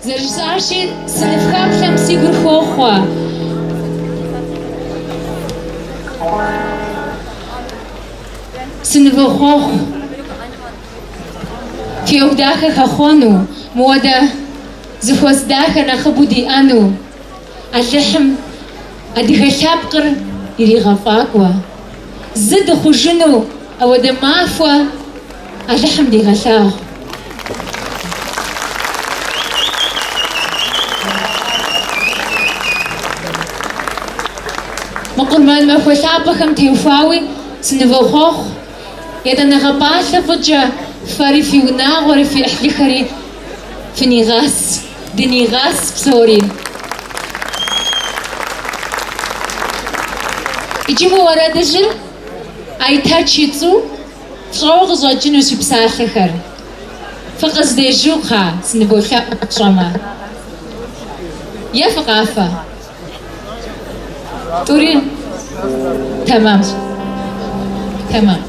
Zarjsashi sınıfkaplam sigur khokhwa. Sınıfı khokh. Fiogdaha khakhonu. Moda zufosdaha nakhabudi anu. Allahm adikhapqr irighafaqwa. Zid khujunu awada mafwa. Allahm dighalah. مقرمان ما فشابكم تيوفاوي سنفوخوخ يدا نغباشا فجا فاري في وناغوري في احليخري في نيغاس دي نيغاس بصورين يجيبوا ورا دجل اي تاتشيتسو فغوغ زوجينو سبساخخر فقص دي جوخا سنفوخا شما يا فقافة تورين تمام تمام